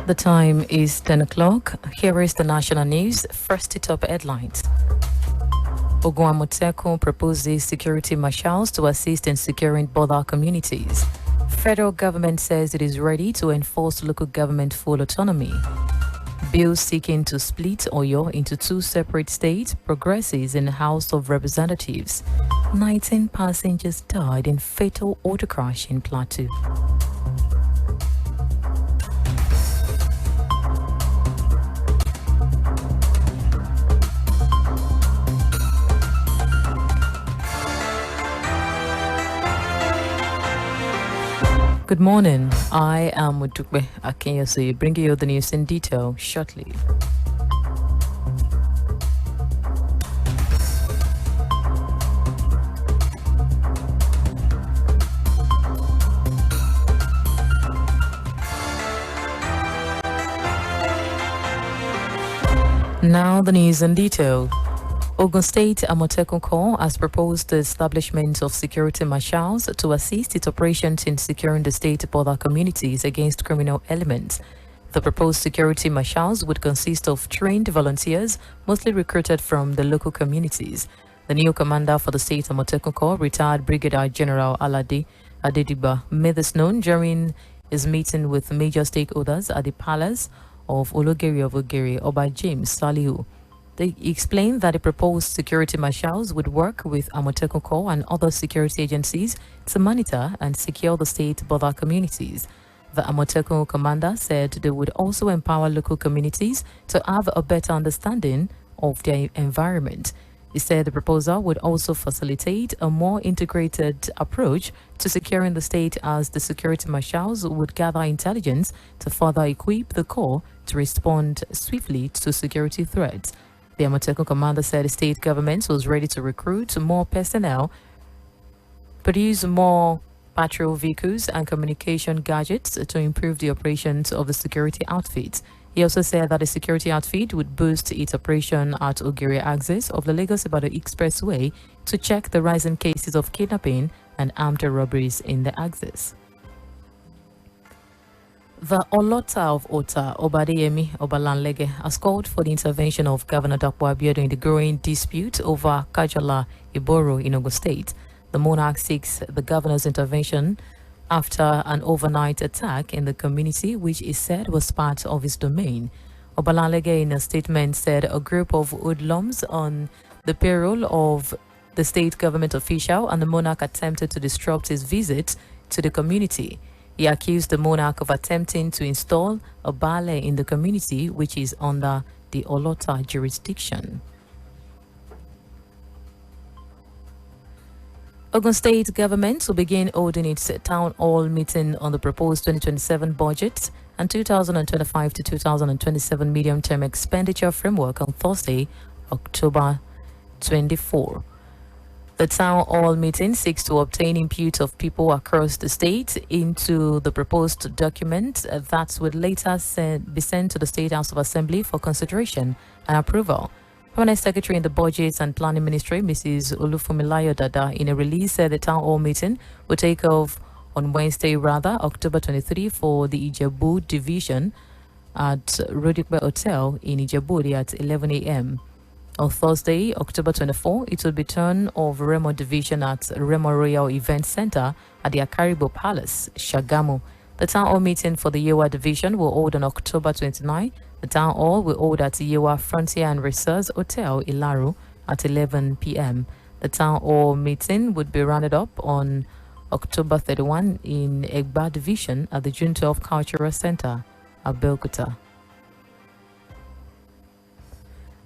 The time is 10 o'clock. Here is the national news. First, the top headlines. Oguamoteko proposes security marshals to assist in securing border communities. Federal government says it is ready to enforce local government full autonomy. Bill seeking to split Oyo into two separate states progresses in the House of Representatives. 19 passengers died in fatal auto crash in Plateau. Good morning. I am MODUPE AKINYOSOYE, bringing you the news in detail shortly. Now the news in detail. Ogun State Amotekun Corps has proposed the establishment of security marshals to assist its operations in securing the state border communities against criminal elements. The proposed security marshals would consist of trained volunteers, mostly recruited from the local communities. The new commander for the State Amotekun Corps, retired Brigadier General Alade Adediba, made this known during his meeting with major stakeholders at the Palace of Ologeri of Ogeri, Oba James Salihu. They explained that the proposed security marshals would work with Amotekun Corps and other security agencies to monitor and secure the state border communities. The Amotekun commander said they would also empower local communities to have a better understanding of their environment. He said the proposal would also facilitate a more integrated approach to securing the state, as the security marshals would gather intelligence to further equip the Corps to respond swiftly to security threats. The Amotekun commander said the state government was ready to recruit more personnel, produce more patrol vehicles and communication gadgets to improve the operations of the security outfit. He also said that the security outfit would boost its operation at Ogiri axis of the Lagos-Ibadan Expressway to check the rising cases of kidnapping and armed robberies in the axis. The Olota of Ota, Obadeyemi Obalanlege, has called for the intervention of Governor Dapo Abiodun in the growing dispute over Kajala Iboro in Ogun State. The monarch seeks the governor's intervention after an overnight attack in the community, which is said was part of his domain. Obalanlege, in a statement, said a group of hoodlums on the payroll of the state government official and the monarch attempted to disrupt his visit to the community. He accused the monarch of attempting to install a ballet in the community, which is under the Olota jurisdiction. Ogun State government will begin holding its town hall meeting on the proposed 2027 budget and 2025 to 2027 medium-term expenditure framework on Thursday, October 24. The town hall meeting seeks to obtain input of people across the state into the proposed document that would later be sent to the State House of Assembly for consideration and approval. Permanent Secretary in the Budget and Planning Ministry, Mrs. Olufumilayo Dada, in a release said the town hall meeting will take off on Wednesday, October 23, for the Ijebu division at Rodikbe Hotel in Ijebu at 11 a.m. On Thursday, October 24, it will be turn of Remo Division at Remo Royal Event Center at the Akaribo Palace, Shagamu. The town hall meeting for the Yewa Division will hold on October 29. The town hall will hold at Yewa Frontier and Reserve Hotel, Ilaru, at 11 p.m. The town hall meeting would be rounded up on October 31 in Egba Division at the June 12 Cultural Center, Abeokuta.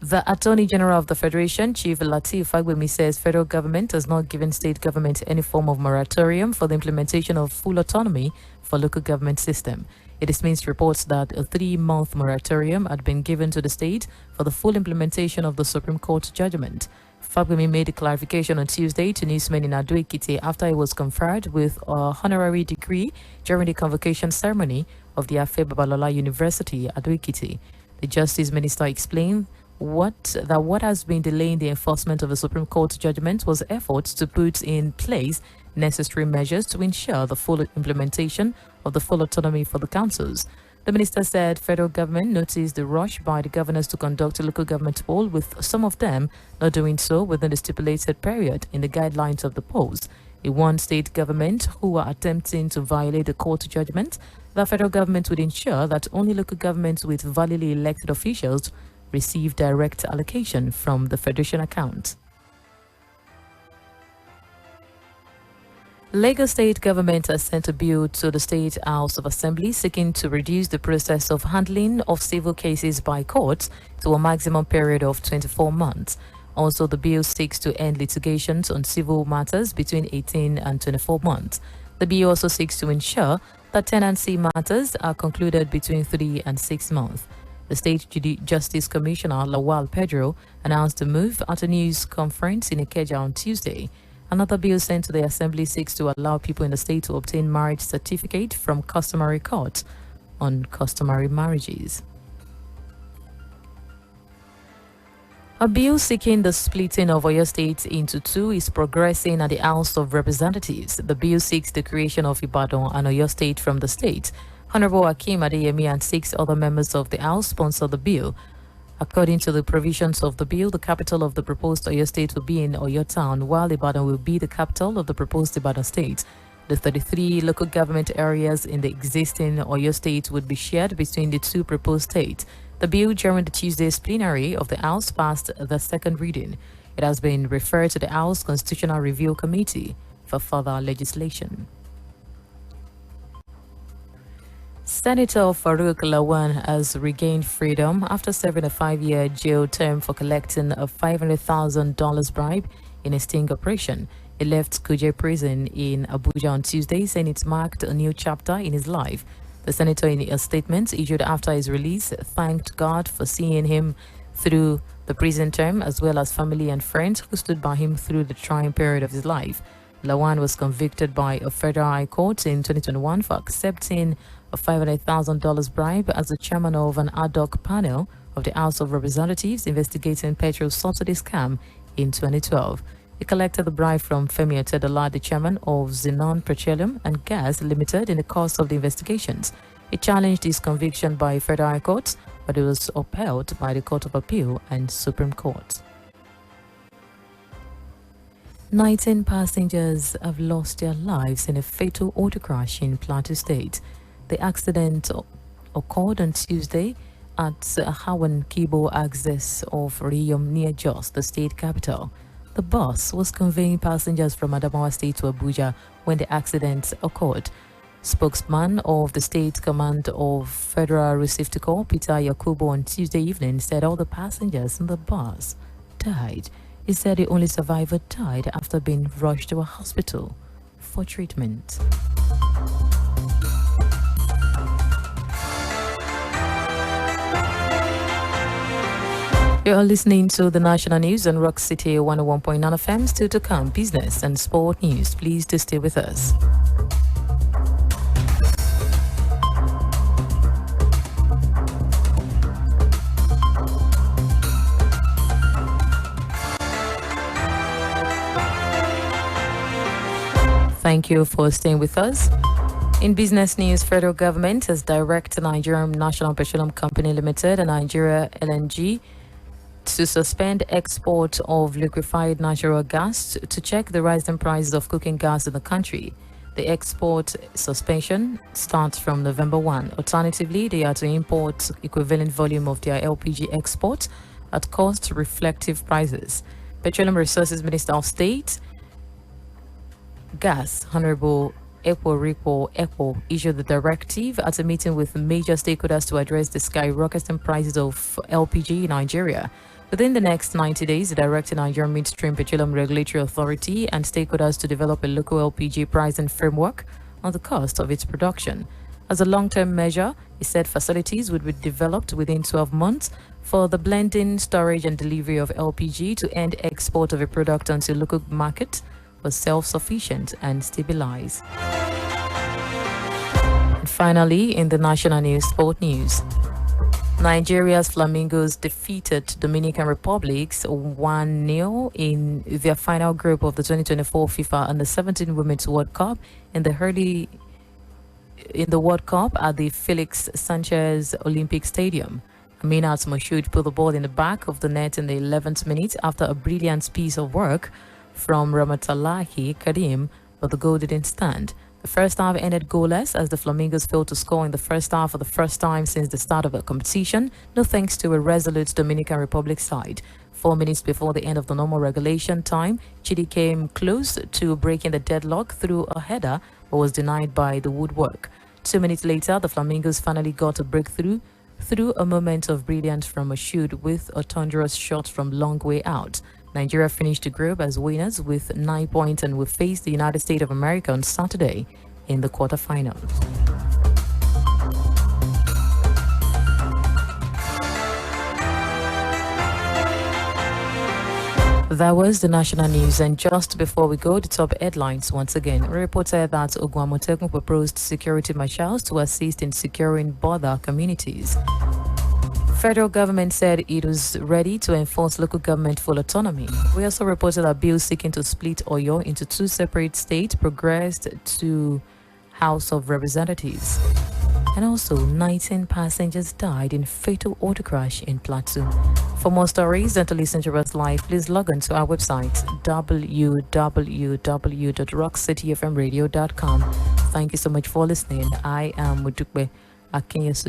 The Attorney General of the Federation, Chief Lateef Fagbemi, says federal government has not given state government any form of moratorium for the implementation of full autonomy for local government system. It dismisses reports that a 3-month moratorium had been given to the state for the full implementation of the Supreme Court judgment. Fagbemi made a clarification on Tuesday to newsmen in Ado-Ekiti after he was conferred with a honorary degree during the convocation ceremony of the Afe Babalola University, Ado-Ekiti. The Justice Minister explained what has been delaying the enforcement of the Supreme Court judgment was efforts to put in place necessary measures to ensure the full implementation of the full autonomy for the councils. The minister said federal government noticed the rush by the governors to conduct a local government poll, with some of them not doing so within the stipulated period in the guidelines of the polls. He warned state government who are attempting to violate the court judgment the federal government would ensure that only local governments with validly elected officials receive direct allocation from the federation account. Lagos State government has sent a bill to the State House of Assembly seeking to reduce the process of handling of civil cases by courts to a maximum period of 24 months. Also, the bill seeks to end litigations on civil matters between 18 and 24 months. The bill also seeks to ensure that tenancy matters are concluded between 3 and 6 months. The State Justice Commissioner, Lawal Pedro, announced the move at a news conference in Ikeja on Tuesday. Another bill sent to the Assembly seeks to allow people in the state to obtain marriage certificate from customary courts on customary marriages. A bill seeking the splitting of Oyo State into two is progressing at the House of Representatives. The bill seeks the creation of Ibadan and Oyo State from the state. Honorable Hakeem Adeyemi and 6 other members of the House sponsor the bill. According to the provisions of the bill, the capital of the proposed Oyo State will be in Oyo Town, while Ibadan will be the capital of the proposed Ibadan State. The 33 local government areas in the existing Oyo State would be shared between the two proposed states. The bill during the Tuesday's plenary of the House passed the second reading. It has been referred to the House Constitutional Review Committee for further legislation. Senator Farouk Lawan has regained freedom after serving a 5-year jail term for collecting a $500,000 bribe in a sting operation. He left Kuje prison in Abuja on Tuesday, saying it marked a new chapter in his life. The senator, in a statement issued after his release, thanked God for seeing him through the prison term, as well as family and friends who stood by him through the trying period of his life. Lawan was convicted by a federal high court in 2021 for accepting a $500,000 bribe as the chairman of an ad hoc panel of the House of Representatives investigating petrol subsidy scam in 2012. He collected the bribe from Femi Otedola, the chairman of Zenon Petroleum and Gas Limited, in the course of the investigations. He challenged his conviction by federal high court, but it was upheld by the Court of Appeal and Supreme Court. 19 passengers have lost their lives in a fatal auto crash in Plateau State. The accident occurred on Tuesday at Hawan Kibo axis of Riyom near Jos, the state capital. The bus was conveying passengers from Adamawa State to Abuja when the accident occurred. Spokesman of the State Command of Federal Road Safety Corps, Peter Yakubu, on Tuesday evening said all the passengers in the bus died. He said the only survivor died after being rushed to a hospital for treatment. You are listening to the National News on Rock City 101.9 FM. Still to come, business and sport news. Please do stay with us. Thank you for staying with us. In business news, federal government has directed Nigerian National Petroleum Company Limited and Nigeria LNG to suspend export of liquefied natural gas to check the rising prices of cooking gas in the country. The export suspension starts from November 1. Alternatively, they are to import equivalent volume of their LPG exports at cost reflective prices. Petroleum Resources Minister of State Gas, Honorable Epo issued the directive at a meeting with major stakeholders to address the skyrocketing prices of LPG in Nigeria. Within the next 90 days, the directed Nigerian Midstream Petroleum Regulatory Authority and stakeholders to develop a local LPG pricing framework on the cost of its production. As a long-term measure, he said facilities would be developed within 12 months for the blending, storage and delivery of LPG to end export of a product until local market was self-sufficient and stabilized. And finally, in the national news, sport news, Nigeria's Flamingos defeated Dominican Republic's 1-0 in their final group of the 2024 FIFA Under-17 Women's World Cup in the in the World Cup at the Felix Sanchez Olympic Stadium. Aminat Moshood put the ball in the back of the net in the 11th minute after a brilliant piece of work from Ramatalahi Karim, but the goal didn't stand. The first half ended goalless as the Flamingos failed to score in the first half for the first time since the start of the competition, no thanks to a resolute Dominican Republic side. 4 minutes before the end of the normal regulation time, Chidi came close to breaking the deadlock through a header but was denied by the woodwork. 2 minutes later, the Flamingos finally got a breakthrough through a moment of brilliance from a shoot with a thunderous shot from long way out. Nigeria finished the group as winners with 9 points and will face the United States of America on Saturday in the quarterfinals. That was the national news, and just before we go, the top headlines once again. A report said that Ogwamotekun proposed security marshals to assist in securing border communities. Federal government said it was ready to enforce local government full autonomy. We also reported that bill seeking to split Oyo into 2 separate states progressed to House of Representatives. And also, 19 passengers died in fatal auto crash in Plateau. For more stories and to listen to us live, please log on to our website www.rockcityfmradio.com. Thank you so much for listening. I am MODUPE AKINYOSOYE.